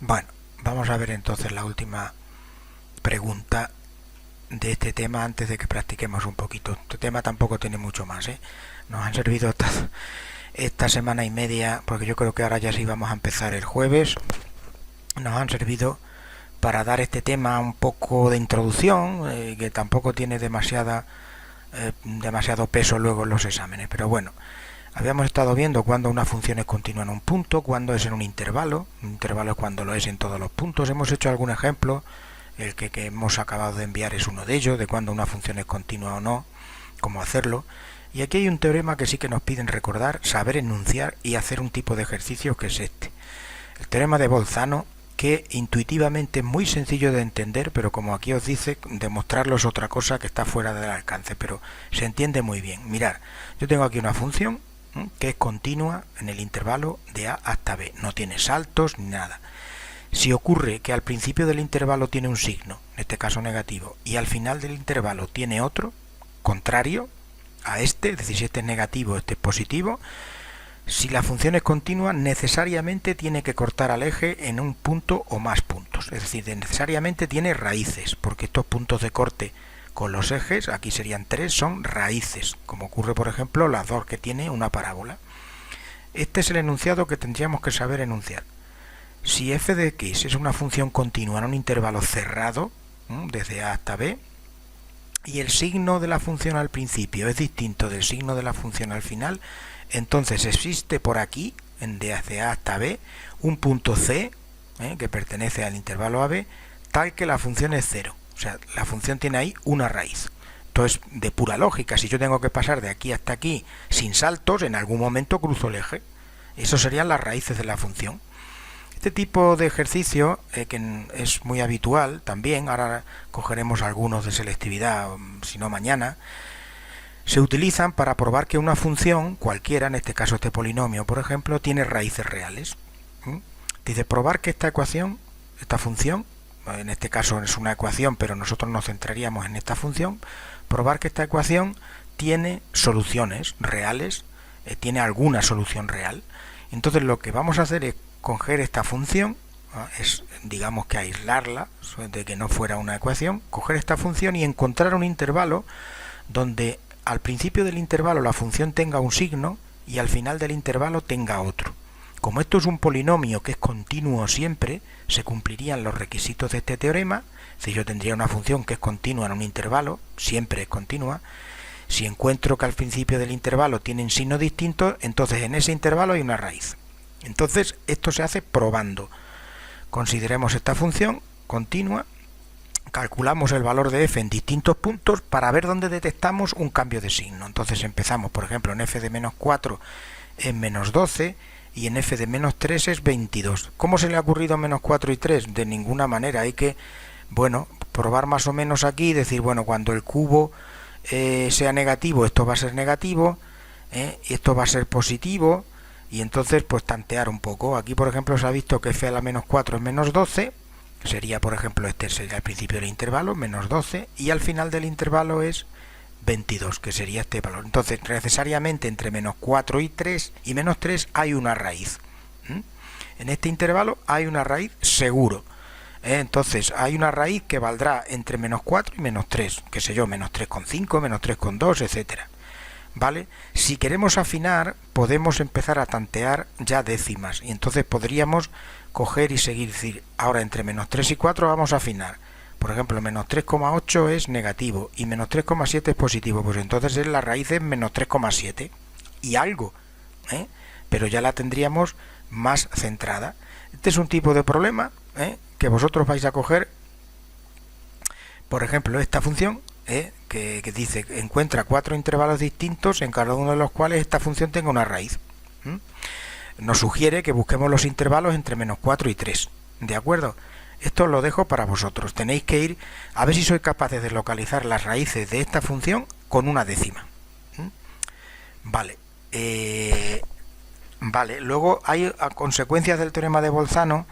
Bueno, vamos a ver entonces la última pregunta de este tema antes de que practiquemos un poquito. Este tema tampoco tiene mucho más, ¿eh? Nos han servido esta semana y media, porque yo creo que ahora ya sí vamos a empezar el jueves. Nos han servido para dar este tema un poco de introducción, que tampoco tiene demasiado peso luego en los exámenes. Pero bueno, habíamos estado viendo cuándo una función es continua en un punto, cuándo es en un intervalo es cuando lo es en todos los puntos. Hemos hecho algún ejemplo, el que hemos acabado de enviar es uno de ellos, de cuándo una función es continua o no, cómo hacerlo. Y aquí hay un teorema que sí que nos piden recordar, saber enunciar y hacer un tipo de ejercicio que es este. El teorema de Bolzano, que intuitivamente es muy sencillo de entender, pero como aquí os dice, demostrarlo es otra cosa que está fuera del alcance, pero se entiende muy bien. Mirad, yo tengo aquí una función que es continua en el intervalo de a hasta b, no tiene saltos ni nada. Si ocurre que al principio del intervalo tiene un signo, en este caso negativo, y al final del intervalo tiene otro, contrario a este, es decir, si este es negativo, este es positivo, si la función es continua, necesariamente tiene que cortar al eje en un punto o más puntos. Es decir, necesariamente tiene raíces, porque estos puntos de corte con los ejes, aquí serían 3, son raíces, como ocurre, por ejemplo, las dos que tiene una parábola. Este es el enunciado que tendríamos que saber enunciar. Si f de x es una función continua en un intervalo cerrado, desde a hasta b, y el signo de la función al principio es distinto del signo de la función al final, entonces existe por aquí, desde a hasta b, un punto c, que pertenece al intervalo ab, tal que la función es 0. O sea, la función tiene ahí una raíz. Entonces, de pura lógica, si yo tengo que pasar de aquí hasta aquí sin saltos, en algún momento cruzo el eje. Eso serían las raíces de la función. Este tipo de ejercicio, que es muy habitual también, ahora cogeremos algunos de selectividad, si no mañana, se utilizan para probar que una función cualquiera, en este caso este polinomio, por ejemplo, tiene raíces reales. Dice, probar que esta función, en este caso es una ecuación, pero nosotros nos centraríamos en esta función, probar que esta ecuación tiene soluciones reales, tiene alguna solución real. Entonces lo que vamos a hacer es coger esta función, es digamos que aislarla de que no fuera una ecuación, coger esta función y encontrar un intervalo donde al principio del intervalo la función tenga un signo y al final del intervalo tenga otro. Como esto es un polinomio que es continuo siempre, se cumplirían los requisitos de este teorema. Si yo tendría una función que es continua en un intervalo, siempre es continua. Si encuentro que al principio del intervalo tienen signo distinto, entonces en ese intervalo hay una raíz. Entonces esto se hace probando. Consideremos esta función continua, calculamos el valor de f en distintos puntos para ver dónde detectamos un cambio de signo. Entonces empezamos, por ejemplo, en f de menos 4 en menos 12 y en f de menos 3 es 22. ¿Cómo se le ha ocurrido menos 4 y 3? De ninguna manera. Hay que, probar más o menos aquí y decir, cuando el cubo sea negativo, esto va a ser negativo, y esto va a ser positivo, y entonces pues tantear un poco. Aquí, por ejemplo, se ha visto que f a la menos 4 es menos 12, sería, por ejemplo, este sería el principio del intervalo, menos 12, y al final del intervalo es 22, que sería este valor. Entonces, necesariamente entre menos 4 y 3 y menos 3 hay una raíz. En este intervalo hay una raíz seguro. Entonces, hay una raíz que valdrá entre menos 4 y menos 3, qué sé yo, menos 3,5, menos 3,2, etcétera. ¿Vale? Si queremos afinar, podemos empezar a tantear ya décimas, y entonces podríamos coger y seguir, decir, ahora entre menos 3 y 4 vamos a afinar. Por ejemplo, menos 3,8 es negativo y menos 3,7 es positivo, pues entonces la raíz es menos 3,7 y algo, pero ya la tendríamos más centrada. Este es un tipo de problema que vosotros vais a coger, por ejemplo, esta función, que dice, encuentra 4 intervalos distintos en cada uno de los cuales esta función tenga una raíz. Nos sugiere que busquemos los intervalos entre menos 4 y 3, ¿de acuerdo? Esto lo dejo para vosotros. Tenéis que ir a ver si sois capaces de localizar las raíces de esta función con una décima. Vale. Luego hay consecuencias del teorema de Bolzano,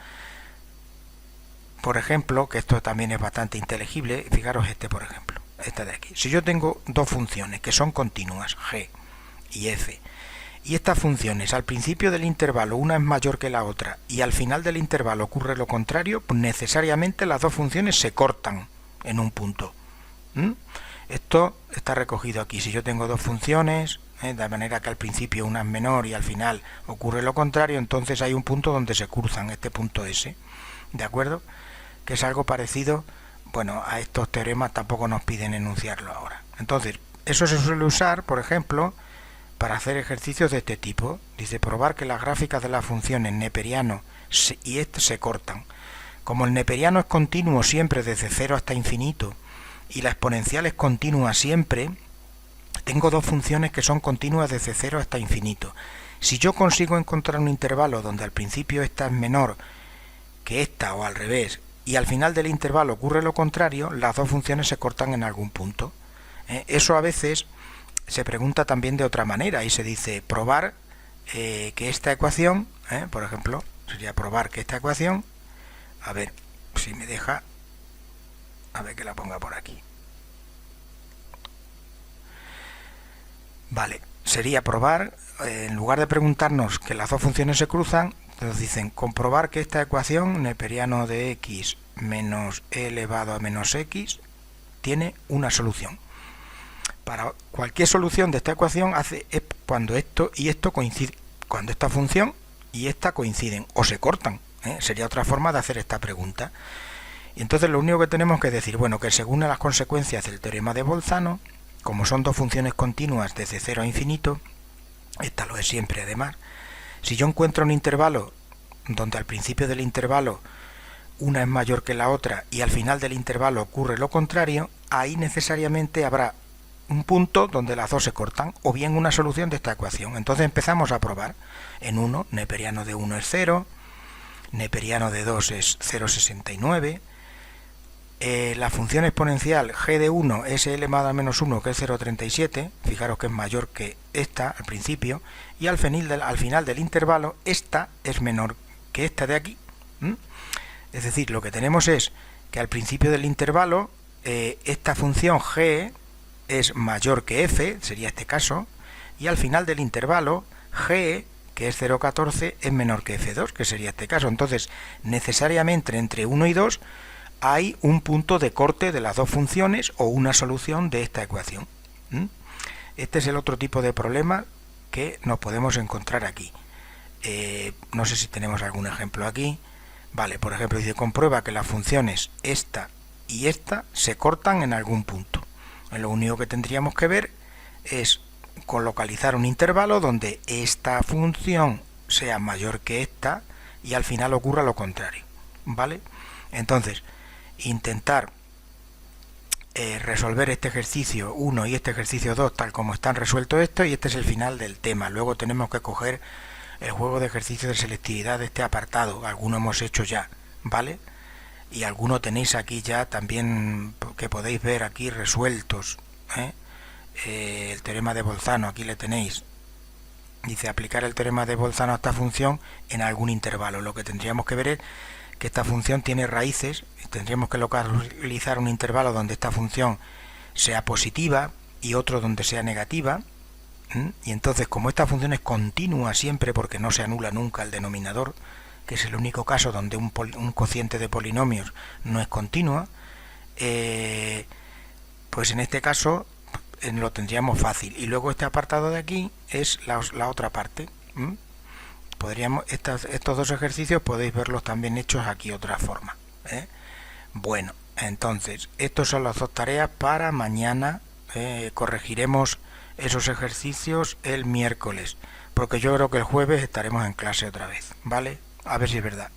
por ejemplo, que esto también es bastante inteligible. Fijaros por ejemplo, esta de aquí. Si yo tengo dos funciones que son continuas, g y f, y estas funciones al principio del intervalo una es mayor que la otra y al final del intervalo ocurre lo contrario, pues necesariamente las dos funciones se cortan en un punto. Esto está recogido aquí. Si yo tengo dos funciones, de manera que al principio una es menor y al final ocurre lo contrario, entonces hay un punto donde se cruzan, este punto S, ¿de acuerdo? Que es algo parecido, bueno, a estos teoremas tampoco nos piden enunciarlo ahora. Entonces, eso se suele usar, por ejemplo, para hacer ejercicios de este tipo. Dice, probar que las gráficas de las funciones neperiano y este se cortan. Como el neperiano es continuo siempre desde 0 hasta infinito y la exponencial es continua siempre, tengo dos funciones que son continuas desde 0 hasta infinito. Si yo consigo encontrar un intervalo donde al principio esta es menor que esta o al revés y al final del intervalo ocurre lo contrario, las dos funciones se cortan en algún punto. Eso a veces se pregunta también de otra manera y se dice probar que esta ecuación, por ejemplo, sería probar que esta ecuación, a ver si me deja, a ver que la ponga por aquí. Vale, sería probar, en lugar de preguntarnos que las dos funciones se cruzan, nos dicen comprobar que esta ecuación, neperiano de x menos e elevado a menos x, tiene una solución. Para cualquier solución de esta ecuación hace es cuando esto y esto coinciden, cuando esta función y esta coinciden o se cortan. Sería otra forma de hacer esta pregunta. Y entonces lo único que tenemos que decir, bueno, que según las consecuencias del teorema de Bolzano, como son dos funciones continuas desde 0 a infinito, esta lo es siempre además, si yo encuentro un intervalo donde al principio del intervalo una es mayor que la otra y al final del intervalo ocurre lo contrario, ahí necesariamente habrá un punto donde las dos se cortan, o bien una solución de esta ecuación. Entonces empezamos a probar. En 1, neperiano de 1 es 0, neperiano de 2 es 0,69, la función exponencial g de 1 es e elevado a menos 1, que es 0,37, fijaros que es mayor que esta al principio, y al final del intervalo esta es menor que esta de aquí. Es decir, lo que tenemos es que al principio del intervalo esta función g es mayor que f, sería este caso, y al final del intervalo g, que es 0,14, es menor que f2, que sería este caso. Entonces, necesariamente entre 1 y 2 hay un punto de corte de las dos funciones o una solución de esta ecuación. Este es el otro tipo de problema que nos podemos encontrar aquí. No sé si tenemos algún ejemplo aquí. Vale, por ejemplo, dice comprueba que las funciones esta y esta se cortan en algún punto. Lo único que tendríamos que ver es localizar un intervalo donde esta función sea mayor que esta y al final ocurra lo contrario, ¿vale? Entonces, intentar resolver este ejercicio 1 y este ejercicio 2 tal como están resueltos estos, y este es el final del tema. Luego tenemos que coger el juego de ejercicios de selectividad de este apartado. Algunos hemos hecho ya, ¿vale? Y algunos tenéis aquí ya también que podéis ver aquí resueltos. El teorema de Bolzano, aquí le tenéis. Dice aplicar el teorema de Bolzano a esta función en algún intervalo. Lo que tendríamos que ver es que esta función tiene raíces, y tendríamos que localizar un intervalo donde esta función sea positiva y otro donde sea negativa. Y entonces, como esta función es continua siempre porque no se anula nunca el denominador, que es el único caso donde un cociente de polinomios no es continua, pues en este caso lo tendríamos fácil. Y luego este apartado de aquí es la otra parte. Estos dos ejercicios podéis verlos también hechos aquí de otra forma. Bueno, entonces, estas son las dos tareas para mañana. Corregiremos esos ejercicios el miércoles, porque yo creo que el jueves estaremos en clase otra vez, ¿vale? A ver si es verdad.